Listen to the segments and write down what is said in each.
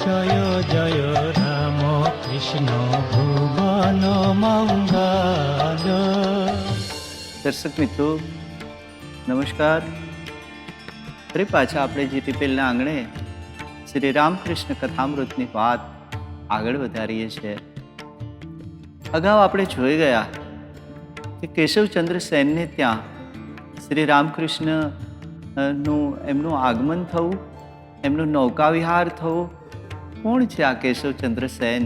জয় জয় রাম কৃষ্ণ ভুবন મંગલ। દર્શક મિત્રો નમસ્કાર। ફરી પાછા આપણે જીટીપીએલના આંગણે શ્રી રામકૃષ્ણ કથામૃતની વાત આગળ વધારીએ છીએ। અગાઉ આપણે જોઈ ગયા કે કેશવચંદ્ર સેનને ત્યાં શ્રી રામકૃષ્ણનું એમનું આગમન થવું, એમનું નૌકાવિહાર થવું। કોણ છે આ કેશવચંદ્ર સેન?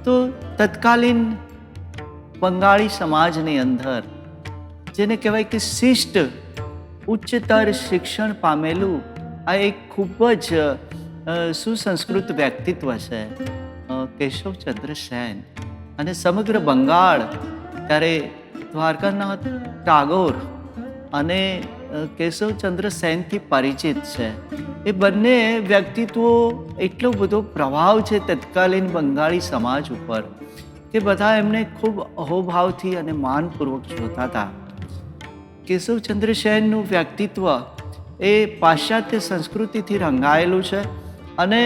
તો તત્કાલીન બંગાળી સમાજની અંદર જેને કહેવાય કે શિષ્ટ ઉચ્ચતર શિક્ષણ પામેલું આ એક ખૂબ જ સુસંસ્કૃત વ્યક્તિત્વ છે કેશવચંદ્ર સેન। અને સમગ્ર બંગાળ ત્યારે દ્વારકાનાથ ટાગોર અને કેશવચંદ્ર સેનથી પરિચિત છે। એ બંને વ્યક્તિત્વો એટલો બધો પ્રભાવ છે તત્કાલીન બંગાળી સમાજ ઉપર કે બધા એમને ખૂબ અહોભાવથી અને માનપૂર્વક જોતા હતા। કેશવચંદ્ર સેનનું વ્યક્તિત્વ એ પાશ્ચાત્ય સંસ્કૃતિથી રંગાયેલું છે અને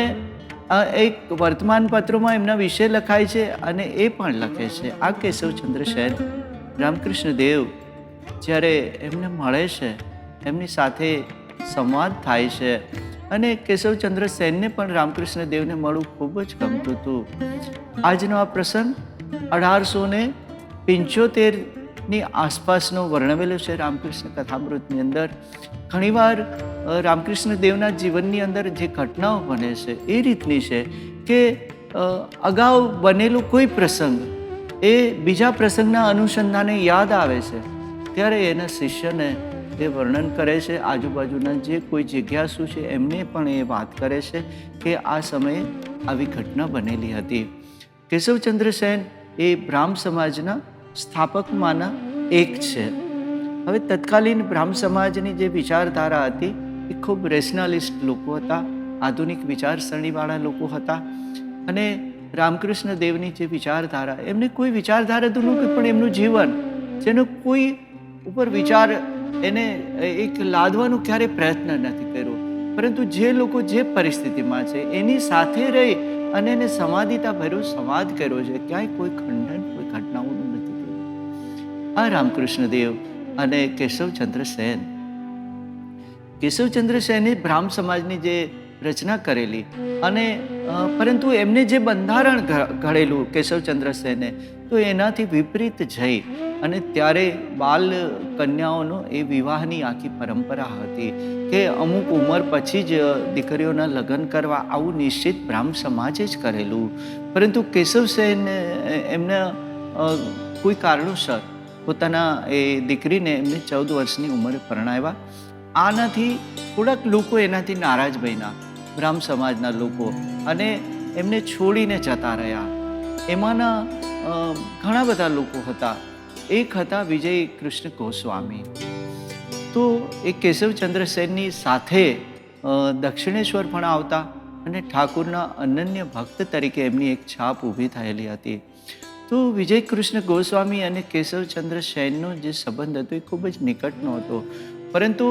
એક વર્તમાનપત્રોમાં એમના વિશે લખાય છે અને એ પણ લખે છે આ કેશવચંદ્ર સેન। રામકૃષ્ણ દેવ જ્યારે એમને મળે છે, એમની સાથે સંવાદ થાય છે અને કેશવચંદ્ર સેનને પણ રામકૃષ્ણ દેવને મળવું ખૂબ જ ગમતું હતું। આજનો આ પ્રસંગ 1875ની આસપાસનો વર્ણવેલો છે રામકૃષ્ણ કથામૃતની અંદર। ઘણીવાર રામકૃષ્ણ દેવના જીવનની અંદર જે ઘટનાઓ બને છે એ રીતની છે કે અગાઉ બનેલું કોઈ પ્રસંગ એ બીજા પ્રસંગના અનુસંધાને યાદ આવે છે ત્યારે એના શિષ્યને એ વર્ણન કરે છે। આજુબાજુના જે કોઈ જિજ્ઞાસુ છે એમને પણ એ વાત કરે છે કે આ સમયે આવી ઘટના બનેલી હતી। કેશવચંદ્ર સેન એ બ્રાહ્મ સમાજના સ્થાપકમાંના એક છે। હવે તત્કાલીન બ્રાહ્મ સમાજની જે વિચારધારા હતી એ ખૂબ રેશનાલિસ્ટ લોકો હતા, આધુનિક વિચારસરણીવાળા લોકો હતા અને રામકૃષ્ણ દેવની જે વિચારધારા, એમને કોઈ વિચારધારા તો નહોતી પણ એમનું જીવન જેનો કોઈ ઉપર વિચાર એને એક લાદવાનો ક્યારેય પ્રયત્ન નથી કર્યો, પરંતુ જે લોકો જે પરિસ્થિતિમાં છે એની સાથે રહી અને એને સમાધિતાભર્યો સંવાદ કર્યો છે। ક્યાંય કોઈ ખંડન, કોઈ ઘટનાઓનું નથી કર્યું। આ રામકૃષ્ણ દેવ અને કેશવચંદ્ર સેન। કેશવચંદ્ર સેને બ્રાહ્મ સમાજની જે રચના કરેલી અને પરંતુ એમને જે બંધારણ ઘડેલું કેશવચંદ્ર સેને તો એનાથી વિપરીત જઈ અને ત્યારે બાલ કન્યાઓનો એ વિવાહની આખી પરંપરા હતી કે અમુક ઉંમર પછી જ દીકરીઓના લગ્ન કરવા, આવું નિશ્ચિત બ્રાહ્મ સમાજે જ કરેલું। પરંતુ કેશવ સેન એમના કોઈ કારણોસર પોતાના એ દીકરીને એમને 14 વર્ષની ઉંમરે પરણાવ્યા। આનાથી થોડાક લોકો એનાથી નારાજ બન્યા, બ્રાહ્મ સમાજના લોકો, અને એમને છોડીને જતા રહ્યા। એમાંના ઘણા બધા લોકો હતા। એક હતા વિજય કૃષ્ણ ગોસ્વામી। તો એ કેશવચંદ્ર સેનની સાથે દક્ષિણેશ્વર પણ આવતા અને ઠાકુરના અનન્ય ભક્ત તરીકે એમની એક છાપ ઊભી થયેલી હતી। તો વિજય કૃષ્ણ ગોસ્વામી અને કેશવચંદ્ર સેનનો જે સંબંધ હતો એ ખૂબ જ નિકટનો હતો, પરંતુ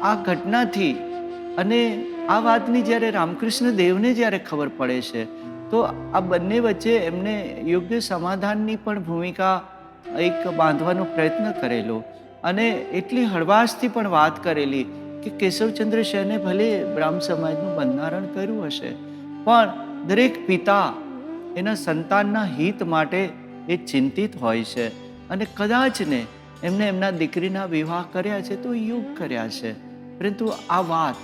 આ ઘટનાથી અને આ વાતની જ્યારે રામકૃષ્ણ દેવને જ્યારે ખબર પડે છે તો આ બંને વચ્ચે એમને યોગ્ય સમાધાનની પણ ભૂમિકા એક બાંધવાનો પ્રયત્ન કરેલો અને એટલી હળવાશથી પણ વાત કરેલી કે કેશવચંદ્ર સેને ભલે બ્રાહ્મ સમાજનું બંધારણ કર્યું હશે પણ દરેક પિતા એના સંતાનના હિત માટે એ ચિંતિત હોય છે અને કદાચ ને એમને એમના દીકરીના વિવાહ કર્યા છે તો યોગ કર્યા છે, પરંતુ આ વાત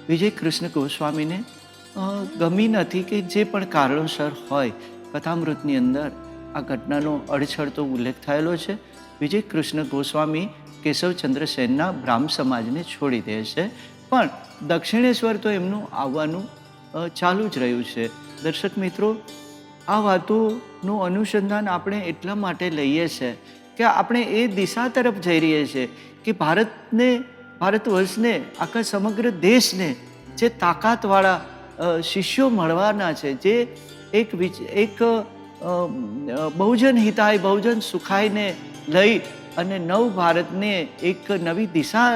વિજય કૃષ્ણ ગોસ્વામીને ગમી નથી કે જે પણ કારણોસર હોય। કથામૃતની અંદર આ ઘટનાનો અડછડતો ઉલ્લેખ થયેલો છે। વિજય કૃષ્ણ ગોસ્વામી કેશવચંદ્ર સેનના બ્રાહ્મ સમાજને છોડી દે છે, પણ દક્ષિણેશ્વર તો એમનું આવવાનું ચાલુ જ રહ્યું છે। દર્શક મિત્રો, આ વાતોનું અનુસંધાન આપણે એટલા માટે લઈએ છીએ કે આપણે એ દિશા તરફ જઈ રહીએ છીએ કે ભારત વર્ષને, આખા સમગ્ર દેશને જે તાકાતવાળા શિષ્યો મળવાના છે, જે એક બહુજન હિતાય બહુજન સુખાયને લઈ અને નવ ભારતને એક નવી દિશા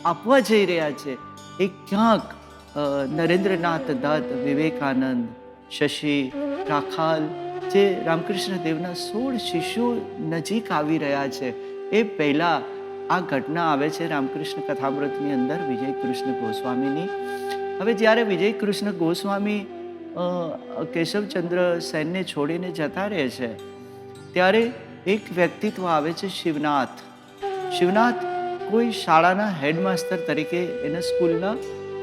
આપવા જઈ રહ્યા છે, એ ક્યાંક નરેન્દ્રનાથ દત્ત, વિવેકાનંદ, શશી, રાખાલ, જે રામકૃષ્ણ દેવના 16 શિષ્યો નજીક આવી રહ્યા છે, એ પહેલાં આ ઘટના આવે છે રામકૃષ્ણ કથામૃતની અંદર વિજય કૃષ્ણ ગોસ્વામીની. હવે જ્યારે વિજય કૃષ્ણ ગોસ્વામી કેશવચંદ્ર સેનને છોડીને જતા રહે છે, ત્યારે એક વ્યક્તિત્વ આવે છે શિવનાથ. શિવનાથ કોઈ શાળાના હેડમાસ્ટર તરીકે, એના સ્કૂલના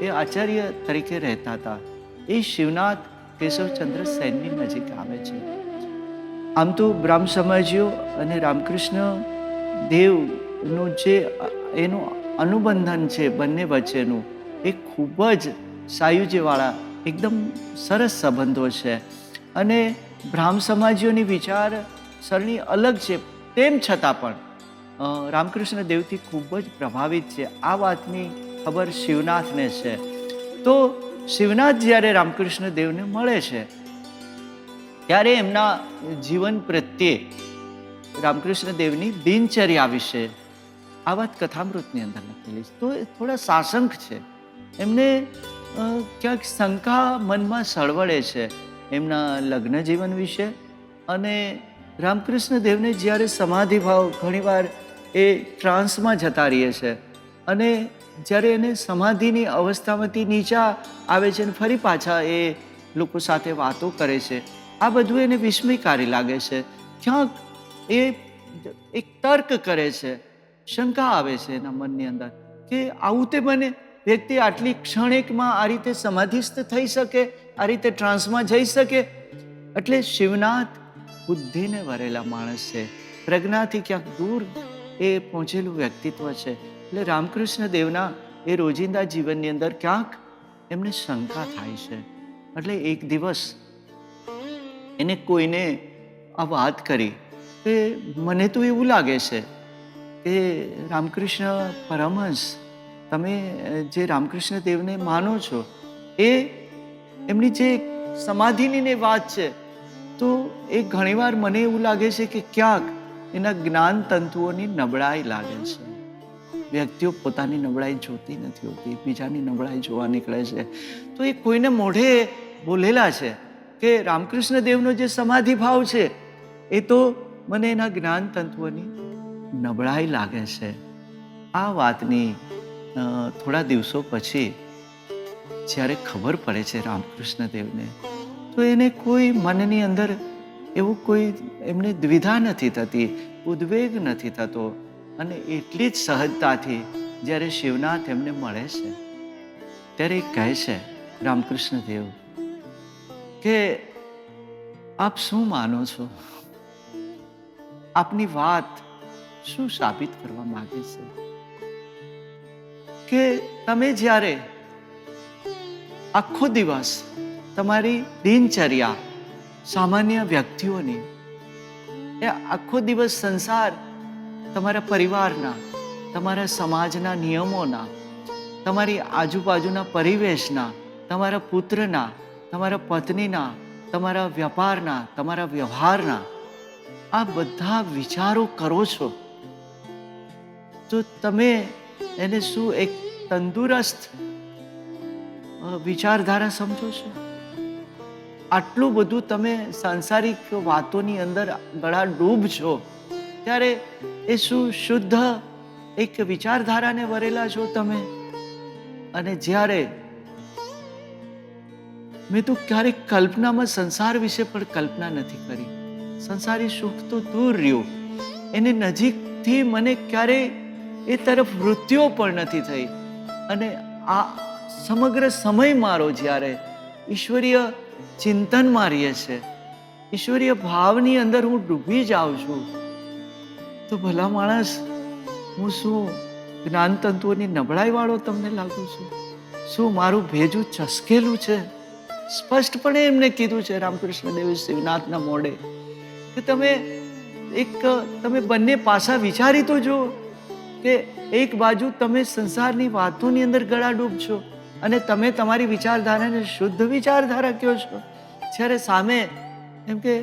એ આચાર્ય તરીકે રહેતા હતા. એ શિવનાથ કેશવચંદ્ર સેનની નજીક આવે છે. આમ તો બ્રાહ્મ સમાજીઓ અને રામકૃષ્ણ દેવનું જે એનું અનુબંધન છે બંને વચ્ચેનું, એ ખૂબ જ સાયુજ્યવાળા એકદમ સરસ સંબંધો છે. અને બ્રાહ્મ સમાજીઓની વિચારસરણી અલગ છે, તેમ છતાં પણ રામકૃષ્ણ દેવથી ખૂબ જ પ્રભાવિત છે. આ વાતની ખબર શિવનાથને છે. તો શિવનાથ જ્યારે રામકૃષ્ણ દેવને મળે છે, ત્યારે એમના જીવન પ્રત્યે રામકૃષ્ણ દેવની દિનચર્યા વિશે આ વાત કથામૃતની અંદર લખેલી છે. તો એ થોડા સાશંક છે. એમને ક્યાંક શંકા મનમાં સળવળે છે એમના લગ્ન જીવન વિશે. અને રામકૃષ્ણ દેવને જ્યારે સમાધિભાવ, ઘણીવાર એ ટ્રાન્સમાં જતા રહે છે, અને જ્યારે એને સમાધિની અવસ્થામાંથી નીચા આવે છે અને ફરી પાછા એ લોકો સાથે વાતો કરે છે, આ બધું એને વિસ્મયકારી લાગે છે. ક્યાંક એ એક તર્ક કરે છે, શંકા આવે છે એના મનની અંદર કે આવું તે બને, વ્યક્તિ આટલી ક્ષણિકમાં આ રીતે સમાધિસ્થ થઈ શકે, આ રીતે ટ્રાન્સમાં જઈ શકે? એટલે શિવનાથ બુદ્ધિને ભરેલા માણસ છે, પ્રજ્ઞાથી ક્યાંક દૂર એ પહોંચેલું વ્યક્તિત્વ છે. એટલે રામકૃષ્ણ દેવના એ રોજિંદા જીવનની અંદર ક્યાંક એમને શંકા થાય છે. એટલે એક દિવસ એને કોઈને આ વાત કરી કે મને તો એવું લાગે છે કે રામકૃષ્ણ પરમહંસ, તમે જે રામકૃષ્ણ દેવને માનો છો, એ એમની જે સમાધિની વાત છે, તો એ ઘણીવાર મને એવું લાગે છે કે ક્યાંક એના જ્ઞાન તંતુઓની નબળાઈ લાગે છે. વ્યક્તિઓ પોતાની નબળાઈ જોતી નથી હોતી, બીજાની નબળાઈ જોવા નીકળે છે. તો એ કોઈને મોઢે બોલેલા છે કે રામકૃષ્ણ દેવનો જે સમાધિ ભાવ છે, એ તો મને એના જ્ઞાન તંતુઓની નબળાઈ લાગે છે. આ વાતની થોડા દિવસો પછી જ્યારે ખબર પડે છે રામકૃષ્ણ દેવને, તો એને કોઈ મનની અંદર એવું કોઈ એમને દ્વિધા નથી થતી, ઉદ્વેગ નથી થતો. અને એટલી જ સહજતાથી જ્યારે શિવનાથ એમને મળે છે, ત્યારે કહે છે રામકૃષ્ણ દેવ કે આપ શું માનો છો? આપની વાત શું સાબિત કરવા માંગે છે? કે તમે જ્યારે આખો દિવસ તમારી દિનચર્યા સામાન્ય વ્યક્તિઓની, એ આખો દિવસ સંસાર, તમારા પરિવારના, તમારા સમાજના નિયમોના, તમારી આજુબાજુના પરિવેશના, તમારા પુત્રના, તમારા પત્નીના, તમારા વ્યાપારના, તમારા વ્યવહારના, આ બધા વિચારો કરો છો, તો તમે એને શું એક તંદુરસ્ત વિચારધારા સમજો છો? આટલું બધું તમે સાંસારિક વાતોની અંદર ગળા ડૂબ છો, ત્યારે એ શું શુદ્ધ એક વિચારધારાને વરેલા છો તમે? અને જ્યારે મેં તો ક્યારેક કલ્પનામાં સંસાર વિશે પણ કલ્પના નથી કરી. સંસારી સુખ તો દૂર રહ્યું, એને નજીકથી મને ક્યારેય એ તરફ વૃત્તિઓ પણ નથી થઈ. અને આ સમગ્ર સમય મારો જ્યારે ઈશ્વરીય ચિંતનમાં રહે છે, ઈશ્વરીય ભાવની અંદર હું ડૂબી જાઉં છું, તો ભલા માણસ, હું શું જ્ઞાન તંતુઓની નબળાઈ વાળો તમને લાગુ છું? શું મારું ભેજું ચસકેલું છે? સ્પષ્ટપણે એમને કીધું છે રામકૃષ્ણ દેવે શિવનાથના મોઢે કે તમે બંને પાસા વિચારી તો જો, કે એક બાજુ તમે સંસારની વાતોની અંદર ગળા ડૂબ છો અને તમે તમારી વિચારધારાને શુદ્ધ વિચારધારા કહો છો, જ્યારે સામે એમ કે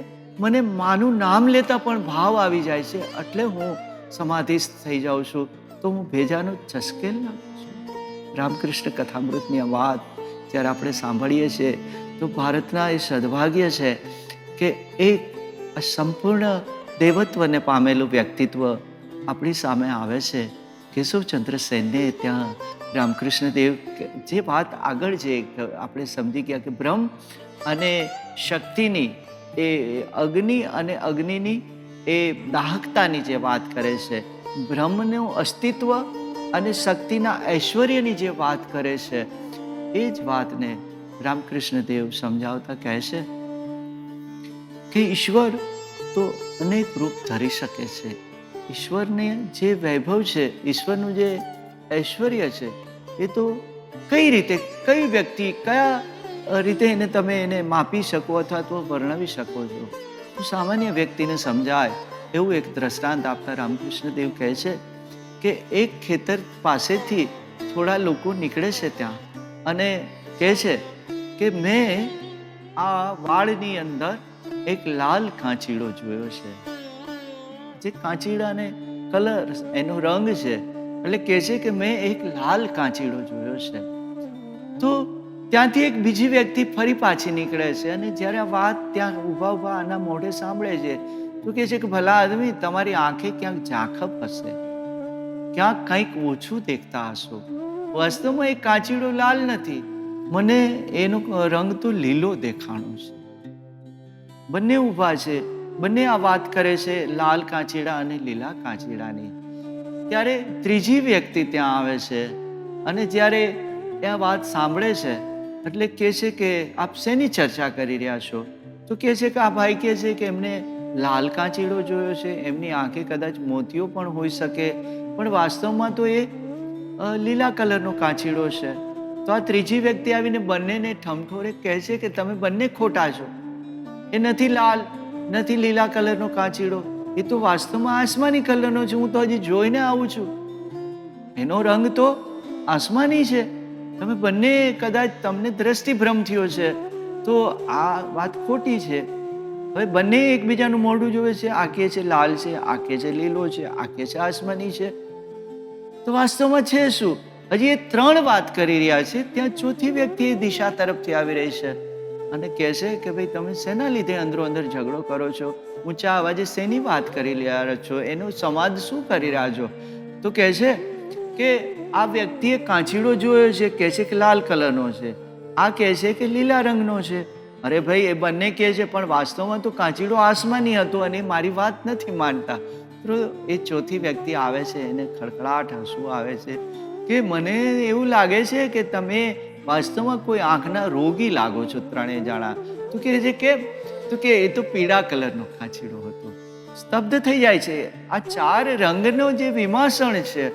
મને માનું નામ લેતા પણ ભાવ આવી જાય છે, એટલે હું સમાધિસ્થ થઈ જાઉં છું, તો હું ભેજાનો ચસકેલ લાગું છું. રામકૃષ્ણ કથામૃતની આ વાત જ્યારે આપણે સાંભળીએ છીએ તો ભારતના એ સદભાગ્ય છે કે એક સંપૂર્ણ દેવત્વને પામેલું વ્યક્તિત્વ આપણી સામે આવે છે. કેશવચંદ્ર સેનને ત્યાં રામકૃષ્ણ દેવ જે વાત આગળ જે આપણે સમજી ગયા કે બ્રહ્મ અને શક્તિની એ અગ્નિ અને અગ્નિની એ દાહકતાની જે વાત કરે છે, બ્રહ્મનું અસ્તિત્વ અને શક્તિના ઐશ્વર્યની જે વાત કરે છે, એ જ વાતને રામકૃષ્ણ દેવ સમજાવતા કહે છે કે ઈશ્વર તો અનેક રૂપ ધરી શકે છે. ઈશ્વરને જે વૈભવ છે, ઈશ્વરનું જે ઐશ્વર્ય છે, એ તો કઈ રીતે, કઈ વ્યક્તિ, કયા રીતે એને તમે એને માપી શકો અથવા તો વર્ણવી શકો છો? તો સામાન્ય વ્યક્તિને સમજાય એવું એક દ્રષ્ટાંત આપતા રામકૃષ્ણ દેવ કહે છે કે એક ખેતર પાસેથી થોડા લોકો નીકળે છે ત્યાં અને કહે છે કે મેં આ વાળની અંદર એક લાલ કાંચીડો જોયો છે. જે કાંચીડાને કલર, એનો રંગ છે, એટલે કહે છે કે મેં એક લાલ કાંચીડો જોયો છે. તો ત્યાંથી એક બીજી વ્યક્તિ ફરી પાછી નીકળે છે અને જ્યારે આ વાત ત્યાં ઊભા ઊભા આના મોઢે સાંભળે છે તો કહે છે કે ભલા આદમી, તમારી આંખે ક્યાંક ઝાંખપ હશે, ક્યાંક કંઈક ઓછું દેખતા હશો. વાસ્તવમાં એ કાંચીડો લાલ નથી, મને એનો રંગ તો લીલો દેખાણો છે. બંને ઊભા છે, બંને આ વાત કરે છે લાલ કાંચીડા અને લીલા કાંચીડાની. ત્યારે ત્રીજી વ્યક્તિ ત્યાં આવે છે અને જ્યારે એ આ વાત સાંભળે છે એટલે કહે છે કે આપ શેની ચર્ચા કરી રહ્યા છો? તો કહે છે કે આ ભાઈ કહે છે કે એમને લાલ કાંચીડો જોયો છે, એમની આંખે કદાચ મોતીઓ પણ હોઈ શકે, પણ વાસ્તવમાં તો એ લીલા કલરનો કાંચીડો છે. તો આ ત્રીજી વ્યક્તિ આવીને બંનેને ઠમઠોરે કહે છે કે તમે બંને ખોટા છો. એ નથી લાલ, નથી લીલા કલરનો કાંચીડો, એ તો વાસ્તવમાં આસમાની કલરનો છે. હું તો હજી જોઈને આવું છું. એનો રંગ તો આસમાની છે. તમે બંને કદાચ તમને દ્રષ્ટિભ્રમ થયો છે, તો આ વાત ખોટી છે. હવે બંને એકબીજાનું મોઢું જોવે છે, આ કહે છે લાલ છે, આ કહે છે લીલો છે, આ કહે છે આસમાની છે. તો વાસ્તવમાં છે શું? હજી એ ત્રણ વાત કરી રહ્યા છે, ત્યાં ચોથી વ્યક્તિ એ દિશા તરફથી આવી રહી છે અને કહે છે કે ભાઈ તમે શેના લીધે અંદરો અંદર ઝઘડો કરો છો? ઊંચા અવાજે શેની વાત કરી રહ્યા છો? એનો સંવાદ શું કરી રહ્યા છો? તો કહે છે કે આ વ્યક્તિએ કાંચીડો જોયો છે, કહે છે કે લાલ કલરનો છે, આ કહે છે કે લીલા રંગનો છે. અરે ભાઈ, એ બંને કહે છે પણ વાસ્તવમાં તો કાંચીડો આસમાની હતો અને મારી વાત નથી માનતા. તો એ ચોથી વ્યક્તિ આવે છે, એને ખડખડાટ હસવું આવે છે કે મને એવું લાગે છે કે તમે વાસ્તવમાં કોઈ આંખના રોગી લાગો છો ત્રણેય જણા. તો કહે છે કેમ? તો કે એ તો પીળા કલરનો કાંચીડો હતો. સ્તબ્ધ થઈ જાય છે. આ ચાર રંગનો જે વિમાસણ છે,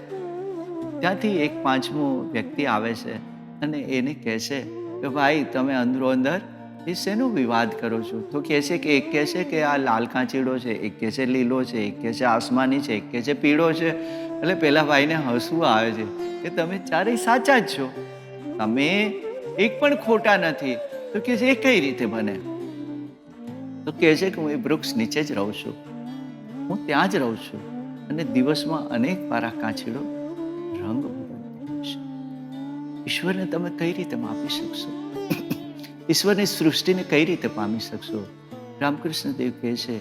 ત્યાંથી એક પાંચમો વ્યક્તિ આવે છે અને એને કહે છે કે ભાઈ તમે અંદરો અંદર એ શેનો વિવાદ કરો છો? તો કહે છે કે એક કહે છે કે આ લાલ કાંચીડો છે, એક કહે છે લીલો છે, એક કહે છે આસમાની છે, એક કહે છે પીળો છે. એટલે પેલા ભાઈને હસવું આવે છે કે તમે ચારેય સાચા જ છો, તમે એક પણ ખોટા નથી. તો કહે છે એ કઈ રીતે બને? તો કહે છે કે હું એ વૃક્ષ નીચે જ રહું છું, હું ત્યાં જ રહું છું અને દિવસમાં અનેક વાર આ કાંચીડો રંગ બદલતો છે. ઈશ્વરને તમે કઈ રીતે માપી શકશો? ઈશ્વરની સૃષ્ટિને કઈ રીતે પામી શકશો? રામકૃષ્ણ દેવ કહે છે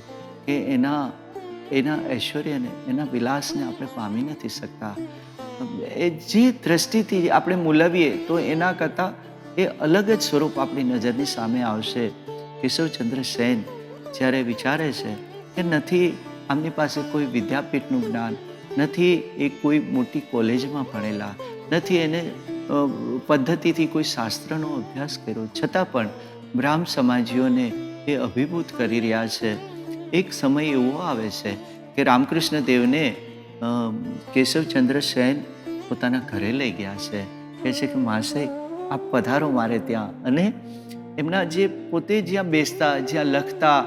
કે એના ઐશ્વર્યને, એના વિલાસને આપણે પામી નથી શકતા. એ જે દ્રષ્ટિથી આપણે મૂલવીએ તો એના કરતાં એ અલગ જ સ્વરૂપ આપણી નજરની સામે આવશે. કેશવચંદ્ર સેન જ્યારે વિચારે છે કે નથી આમની પાસે કોઈ વિદ્યાપીઠનું જ્ઞાન નથી, એ કોઈ મોટી કોલેજમાં ભણેલા નથી, એને પદ્ધતિથી કોઈ શાસ્ત્રનો અભ્યાસ કર્યો, છતાં પણ બ્રાહ્મ સમાજીઓને એ અભિભૂત કરી રહ્યા છે. એક સમય એવો આવે છે કે રામકૃષ્ણ દેવને કેશવચંદ્ર સેન પોતાના ઘરે લઈ ગયા છે. કહે છે કે માસે આપ પધારો મારે ત્યાં. અને એમના જે પોતે જ્યાં બેસતા, જ્યાં લખતા,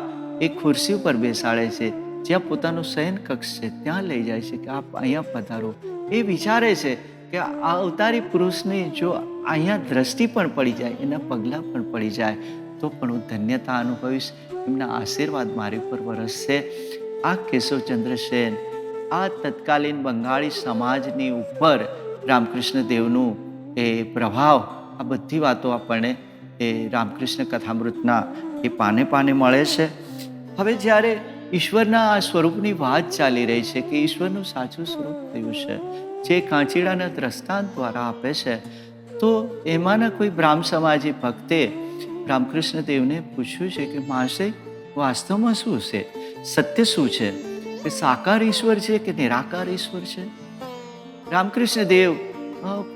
એ ખુરશી ઉપર બેસાડે છે, જ્યાં પોતાનું શયન કક્ષ છે ત્યાં લઈ જાય છે કે આપ અહીંયા પધારો. એ વિચારે છે કે આ અવતારી પુરુષની જો અહીંયા દ્રષ્ટિ પણ પડી જાય, એના પગલાં પણ પડી જાય તો પણ હું ધન્યતા અનુભવીશ, એમના આશીર્વાદ મારી ઉપર વરસશે. આ કેશવચંદ્ર સેન આ તત્કાલીન બંગાળી સમાજની ઉપર રામકૃષ્ણ દેવનું એ પ્રભાવ આ બધી વાતો આપણને એ રામકૃષ્ણ કથામૃતના એ પાને પાને મળે છે. હવે જ્યારે ઈશ્વરના આ સ્વરૂપની વાત ચાલી રહી છે કે ઈશ્વરનું સાચું સ્વરૂપ કયું છે, જે કાંચીડાના દ્રષ્ટાંત દ્વારા આપે છે, તો એમાંના કોઈ બ્રાહ્મ સમાજી ભક્તે રામકૃષ્ણ દેવને પૂછ્યું છે કે મહાશય, વાસ્તવમાં શું છે, સત્ય શું છે, કે સાકાર ઈશ્વર છે કે નિરાકાર ઈશ્વર છે? રામકૃષ્ણ દેવ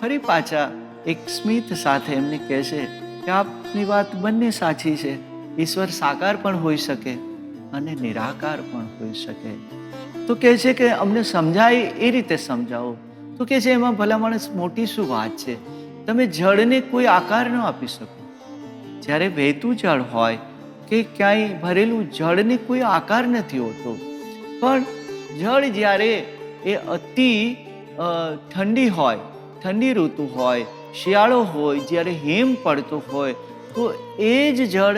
ફરી પાછા એક સ્મિત સાથે એમને કહે છે કે આપની વાત બંને સાચી છે. ઈશ્વર સાકાર પણ હોઈ શકે અને નિરાકાર પણ હોઈ શકે. તો કહે છે કે અમને સમજાય એ રીતે સમજાવો. તો કહે છે એમાં ભલા માણસ મોટી શું વાત છે, તમે જળને કોઈ આકાર ન આપી શકો. જ્યારે વહેતું જળ હોય કે ક્યાંય ભરેલું જળને કોઈ આકાર નથી હોતો, પણ જળ જ્યારે એ અતિ ઠંડી હોય, ઠંડી ઋતુ હોય, શિયાળો હોય, જ્યારે હિમ પડતો હોય, તો એ જ જળ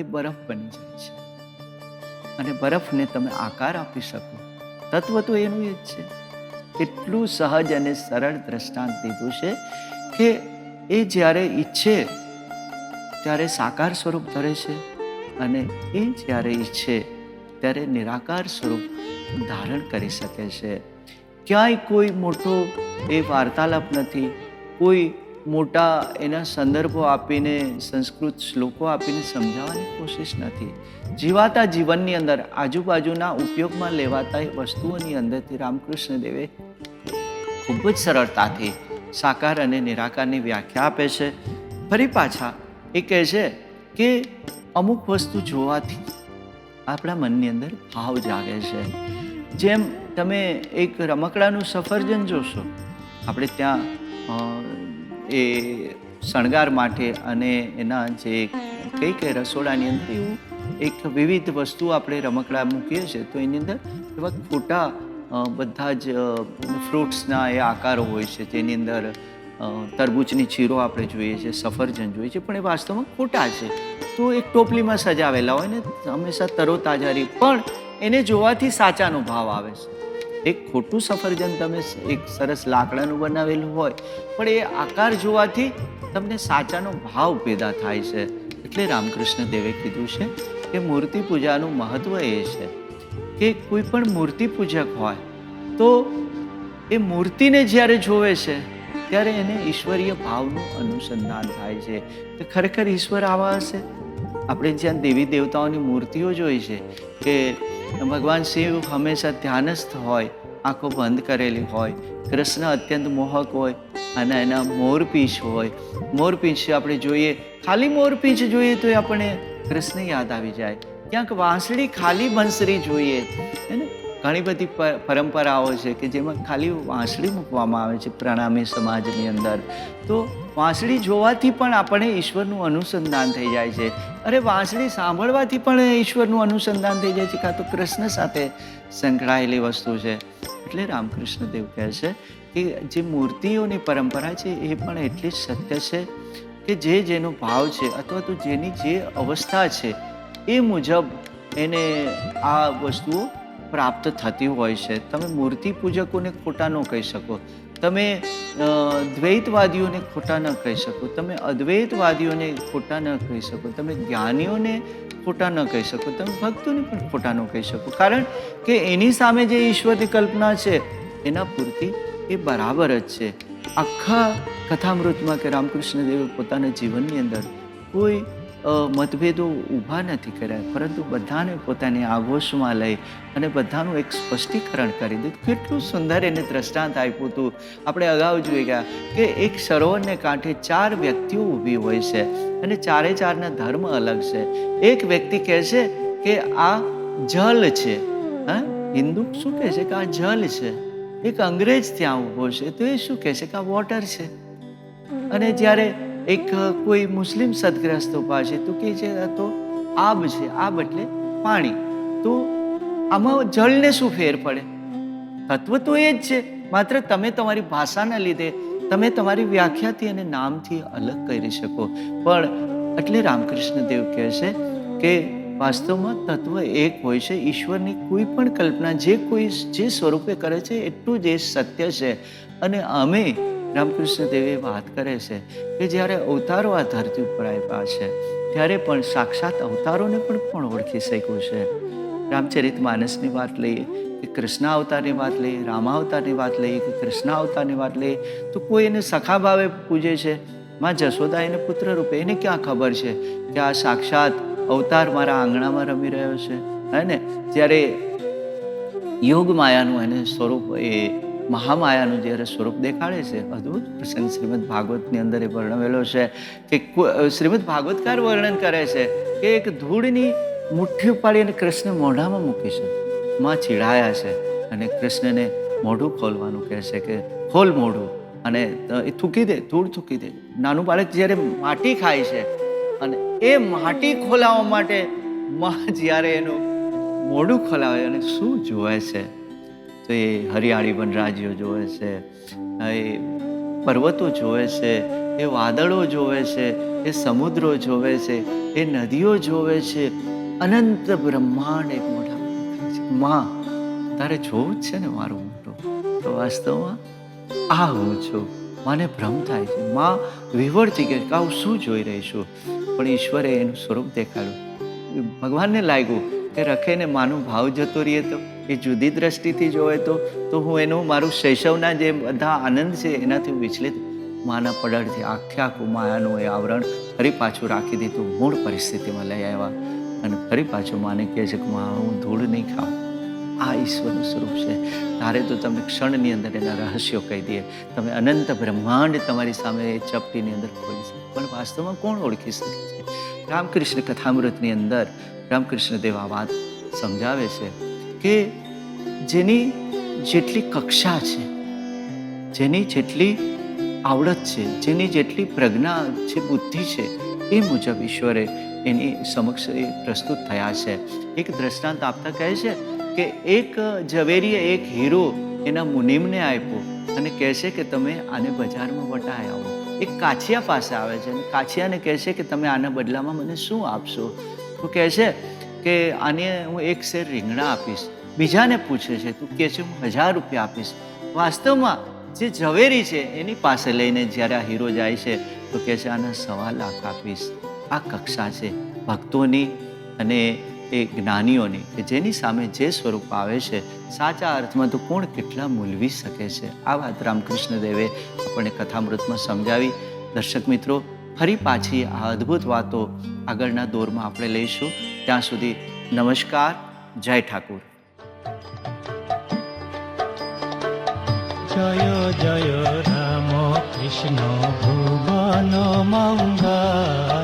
એ બરફ બની જાય છે. અને બરફને તમે આકાર આપી શકો. તત્વ તો એનું એ જ છે. કેટલું સહજ અને સરળ દ્રષ્ટાંત દીધું છે કે એ જ્યારે ઈચ્છે ત્યારે સાકાર સ્વરૂપ ધરે છે, અને એ જ્યારે ઈચ્છે ત્યારે નિરાકાર સ્વરૂપ ધારણ કરી શકે છે. ક્યાંય કોઈ મોટો એ વાર્તાલાપ નથી, કોઈ મોટા એના સંદર્ભો આપીને, સંસ્કૃત શ્લોકો આપીને સમજાવવાની કોશિશ નથી. જીવાતા જીવનની અંદર, આજુબાજુના ઉપયોગમાં લેવાતા એ વસ્તુઓની અંદરથી રામકૃષ્ણ દેવે ખૂબ જ સરળતાથી સાકાર અને નિરાકારની વ્યાખ્યા આપે છે. ફરી પાછા એ કહે છે કે અમુક વસ્તુ જોવાથી આપણા મનની અંદર ભાવ જાગે છે. જેમ તમે એક રમકડાનું સફરજન જોશો, આપણે ત્યાં એ શણગાર માટે અને એના જે કઈ રસોડાની અંદર એવું એક વિવિધ વસ્તુ આપણે રમકડા મૂકીએ છીએ, તો એની અંદર એવા ખોટા બધા જ ફ્રૂટ્સના એ આકારો હોય છે, જેની અંદર તરબૂચની ચીરો આપણે જોઈએ છીએ, સફરજન જોઈએ છે, પણ એ વાસ્તવમાં ખોટા છે. તો એક ટોપલીમાં સજાવેલા હોય ને હંમેશા તરોતાજારી, પણ એને જોવાથી સાચાનો ભાવ આવે છે. એક ખોટું સફરજન તમે એક સરસ લાકડાનું બનાવેલું હોય, પણ એ આકાર જોવાથી તમને સાચાનો ભાવ પેદા થાય છે. એટલે રામકૃષ્ણ દેવે કીધું છે કે મૂર્તિ પૂજાનું મહત્વ એ છે કે કોઈ પણ મૂર્તિ પૂજક હોય તો એ મૂર્તિને જ્યારે જોવે છે ત્યારે એને ઈશ્વરીય ભાવનું અનુસંધાન થાય છે કે ખરેખર ઈશ્વર આવા હશે. આપણે જ્યાં દેવી દેવતાઓની મૂર્તિઓ જોઈ છે કે ભગવાન શિવ હંમેશા ધ્યાનસ્થ હોય, આંખો બંધ કરેલી હોય, કૃષ્ણ અત્યંત મોહક હોય અને એના મોરપીંછ હોય. મોરપીંછ આપણે જોઈએ, ખાલી મોરપીંછ જોઈએ તો આપણને કૃષ્ણ યાદ આવી જાય. ક્યાંક વાંસળી ખાલી બંસરી જોઈએ, હે ને? ઘણી બધી પરંપરાઓ છે કે જેમાં ખાલી વાંસળી મૂકવામાં આવે છે પ્રણામી સમાજની અંદર. તો વાંસળી જોવાથી પણ આપણે ઈશ્વરનું અનુસંધાન થઈ જાય છે. અરે વાંસળી સાંભળવાથી પણ ઈશ્વરનું અનુસંધાન થઈ જાય છે, કાં તો કૃષ્ણ સાથે સંકળાયેલી વસ્તુ છે. એટલે રામકૃષ્ણ દેવ કહે છે કે જે મૂર્તિઓની પરંપરા છે એ પણ એટલી જ સત્ય છે કે જે જેનો ભાવ છે અથવા તો જેની જે અવસ્થા છે એ મુજબ એને આ વસ્તુઓ પ્રાપ્ત થતી હોય છે. તમે મૂર્તિ પૂજકોને ખોટા ન કહી શકો, તમે દ્વૈતવાદીઓને ખોટા ન કહી શકો, તમે અદ્વૈતવાદીઓને ખોટા ન કહી શકો, તમે જ્ઞાનીઓને ખોટા ન કહી શકો, તમે ભક્તોને પણ ખોટા ન કહી શકો. કારણ કે એની સામે જે ઈશ્વરની કલ્પના છે એના પૂરતી એ બરાબર જ છે. આખા કથામૃતમાં કે રામકૃષ્ણ દેવે પોતાના જીવનની અંદર કોઈ મતભેદો ઊભા નથી કર્યા, પરંતુ બધાને પોતાની આગોશમાં લઈ અને બધાનું એક સ્પષ્ટીકરણ કરી દીધું. કેટલું સુંદર એને દ્રષ્ટાંત આપ્યું હતું. આપણે અગાઉ જોઈ ગયા કે એક સરોવરને કાંઠે 4 વ્યક્તિઓ ઊભી હોય છે અને ચારે ચારના ધર્મ અલગ છે. એક વ્યક્તિ કહે છે કે આ જલ છે, હા, હિન્દુ શું કહે છે કે આ જલ છે. એક અંગ્રેજ ત્યાં ઊભો છે તો એ શું કહે છે કે આ વોટર છે. અને જ્યારે એક કોઈ મુસ્લિમ સદગ્રસ્ત ઉભા છે તો કે છે તો આબ છે, આબ એટલે પાણી. તો આમાં જળને શું ફેર પડે? તત્વ તો એ જ છે, માત્ર તમે તમારી ભાષાના લીધે, તમે તમારી વ્યાખ્યાથી અને નામથી અલગ કરી શકો. પણ એટલે રામકૃષ્ણ દેવ કહે છે કે વાસ્તવમાં તત્વ એક હોય છે. ઈશ્વરની કોઈ પણ કલ્પના જે કોઈ જે સ્વરૂપે કરે છે એટલું જ એ સત્ય છે. અને અમે રામકૃષ્ણ દેવે વાત કરે છે કે જ્યારે અવતારો આ ધરતી ઉપર આવ્યા છે ત્યારે પણ સાક્ષાત અવતારોને પણ કોણ ઓળખી શક્યું છે? રામચરિત માનસની વાત લઈએ કે કૃષ્ણ અવતારની વાત લઈએ, રામાવતારની વાત લઈએ કે કૃષ્ણ અવતારની વાત લઈએ, તો કોઈ એને સખા ભાવે પૂજે છે. માં જશોદા એને પુત્ર રૂપે, એને ક્યાં ખબર છે કે આ સાક્ષાત અવતાર મારા આંગણામાં રમી રહ્યો છે? હે ને? જ્યારે યોગ માયાનું એને સ્વરૂપ, એ મહામાયાનું જ્યારે સ્વરૂપ દેખાડે છે, અદ્ભુત પ્રસંગ શ્રીમદ ભાગવતની અંદર એ વર્ણવેલો છે કે શ્રીમદ ભાગવતકાર વર્ણન કરે છે કે એક ધૂળની મુઠ્ઠી ઉપાડીને કૃષ્ણ મોઢામાં મૂકી છે. માં ચીડાયા છે અને કૃષ્ણને મોઢું ખોલવાનું કહે છે કે ખોલ મોઢું, અને એ થૂકી દે, ધૂળ થૂકી દે. નાનું બાળક જ્યારે માટી ખાય છે અને એ માટી ખોલાવવા માટે માં જ્યારે એનું મોઢું ખોલાવે અને શું જોવે છે, તો એ હરિયાળી વનરાજીઓ જોવે છે, એ પર્વતો જોવે છે, એ વાદળો જોવે છે, એ સમુદ્રો જોવે છે, એ નદીઓ જોવે છે, અનંત બ્રહ્માંડ એક મોઢા. માં, તારે જોવું જ છે ને મારું મોઢું? તો વાસ્તવમાં આ હું છું. માને ભ્રમ થાય છે. માં વિવળતી કે હું શું જોઈ રહી છું? પણ ઈશ્વરે એનું સ્વરૂપ દેખાડ્યું. ભગવાનને લાગ્યું કે રખેને માનું ભાવ જતો રહીએ તો એ જુદી દ્રષ્ટિથી જોવે તો હું એનું મારું શૈશવના જે બધા આનંદ છે એનાથી વિચલિત. માના પડળથી આખું માયાનું એ આવરણ ફરી પાછું રાખી દીધું, મૂળ પરિસ્થિતિમાં લઈ આવ્યા અને ફરી પાછું માને કહે છે કે માં, હું ધૂળ નહીં ખાઉં. આ ઈશ્વરનું સ્વરૂપ છે. તારે તો તમને ક્ષણની અંદર એના રહસ્યો કહી દઈએ. તમે અનંત બ્રહ્માંડ તમારી સામે એ ચપટીની અંદર ખોલી શકે, પણ વાસ્તવમાં કોણ ઓળખી શકે છે? રામકૃષ્ણ કથામૃતની અંદર રામકૃષ્ણ દેવ આ વાત સમજાવે છે કે જેની જેટલી કક્ષા છે, જેની જેટલી આવડત છે, જેની જેટલી પ્રજ્ઞા છે, બુદ્ધિ છે, એ મુજબ ઈશ્વરે એની સમક્ષ એ પ્રસ્તુત થયા છે. એક દ્રષ્ટાંત આપતા કહે છે કે એક ઝવેરીએ એક હીરો એના મુનિમને આપ્યો અને કહે છે કે તમે આને બજારમાં વટાઈ આવો. એક કાછિયા પાસે આવે છે અને કાછિયાને કહે છે કે તમે આના બદલામાં મને શું આપશો? તો કહે છે કે આને હું 1 શેર રીંગણા આપીશ. બીજાને પૂછે છે, તું કહે છે હું 1000 રૂપિયા આપીશ. વાસ્તવમાં જે ઝવેરી છે એની પાસે લઈને જ્યારે આ હીરો જાય છે તો કહે છે આના 1.25 લાખ આપીશ. આ કક્ષા છે ભક્તોની અને એ જ્ઞાનીઓની કે જેની સામે જે સ્વરૂપ આવે છે સાચા અર્થમાં તો કોણ કેટલા મૂલવી શકે છે. આ વાત રામકૃષ્ણ દેવે આપણને કથામૃતમાં સમજાવી. દર્શક મિત્રો, ફરી પાછી આ અદ્ભુત વાતો આગળના દોરમાં આપણે લઈશું. ત્યાં સુધી નમસ્કાર, જય ઠાકુર. જય જય રામ કૃષ્ણ ભુવન મંગળ.